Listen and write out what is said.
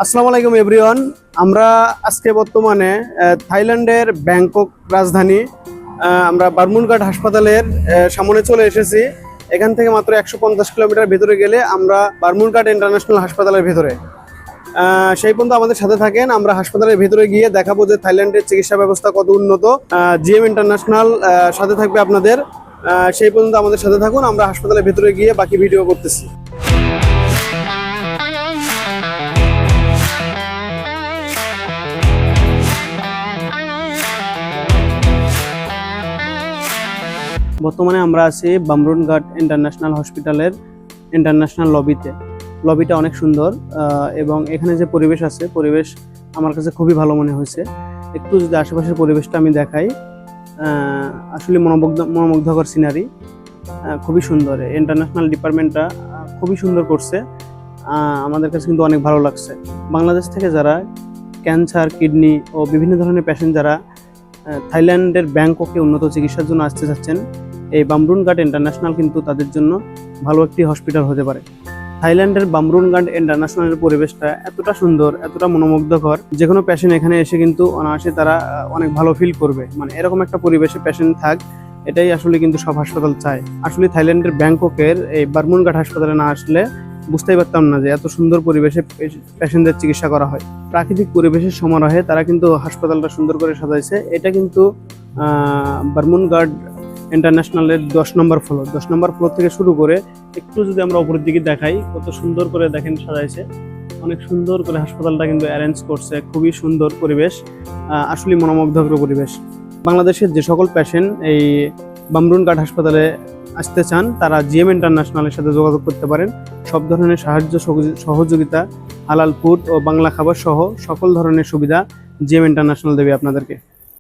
আসসালামু আলাইকুম এভরিওয়ান। আমরা আজকে বর্তমানে থাইল্যান্ডের ব্যাংকক রাজধানী আমরা বারমুডঘাট হাসপাতালের সামনে চলে এসেছি। এখান থেকে মাত্র 150 কিলোমিটার ভেতরে গেলে আমরা বারমুডঘাট ইন্টারন্যাশনাল হাসপাতালের ভেতরে। সেই পর্যন্ত আমাদের সাথে থাকেন। আমরা হাসপাতালের ভেতরে গিয়ে দেখাবো যে থাইল্যান্ডের চিকিৎসা ব্যবস্থা কত উন্নত। জিএম ইন্টারন্যাশনাল সাথে থাকবে আপনাদের। সেই পর্যন্ত আমাদের সাথে থাকুন। আমরা হাসপাতালের ভেতরে গিয়ে বাকি ভিডিও করতেছি। বর্তমানে আমরা আছি বামরুনঘাট ইন্টারন্যাশনাল হসপিটালের ইন্টারন্যাশনাল লবিটা অনেক সুন্দর এবং এখানে যে পরিবেশ আছে পরিবেশ আমার কাছে খুবই ভালো মনে হয়েছে। একটু যদি আশেপাশের পরিবেশটা আমি দেখাই, আসলে মনোমুগ্ধকর সিনারি, খুবই সুন্দর। ইন্টারন্যাশনাল ডিপার্টমেন্টটা খুবই সুন্দর করছে, আমাদের কাছে কিন্তু অনেক ভালো লাগছে। বাংলাদেশ থেকে যারা ক্যান্সার, কিডনি ও বিভিন্ন ধরনের পেশেন্ট যারা থাইল্যান্ডের ব্যাংককে উন্নত চিকিৎসার জন্য আসতে চাচ্ছেন, এই বামরুনঘাট ইন্টারন্যাশনাল কিন্তু তাদের জন্য ভালো একটি হসপিটাল হতে পারে। থাইল্যান্ডের বামরুনঘাট ইন্টারন্যাশনালের পরিবেশটা এতটা সুন্দর, এতটা মনোমুগ্ধকর, যে কোনো পেশেন্ট এখানে এসে কিন্তু অনায়াসে তারা অনেক ভালো ফিল করবে। মানে এরকম একটা পরিবেশে পেশেন্ট থাক, এটাই আসলে কিন্তু সব হাসপাতাল চায়। আসলে থাইল্যান্ডের ব্যাংককের এই বারমুডঘাট হাসপাতালে না আসলে বুঝতেই পারতাম না যে এত সুন্দর পরিবেশে পেশেন্টদের চিকিৎসা করা হয়। প্রাকৃতিক পরিবেশের সমারোহে তারা কিন্তু হাসপাতালটা সুন্দর করে সাজাইছে। এটা কিন্তু বারমুডঘাট ইন্টারন্যাশনালের 10 নম্বর ফ্লোর থেকে শুরু করে একটু যদি আমরা উপরের দিকে দেখাই, কত সুন্দর করে দেখেন সাজাইছে। অনেক সুন্দর করে হাসপাতালটা কিন্তু অ্যারেঞ্জ করছে, খুবই সুন্দর পরিবেশ, আসলে মনোমুগ্ধকর পরিবেশ। বাংলাদেশের যে সকল পেশেন্ট এই বামরুনঘাট হাসপাতালে আসতে চান তারা জিএম ইন্টারন্যাশনালের সাথে যোগাযোগ করতে পারেন। সব ধরনের সাহায্য সহযোগিতা, হালাল ফুড ও বাংলা খাবার সহ সকল ধরনের সুবিধা জিএম ইন্টারন্যাশনাল দেবে আপনাদেরকে।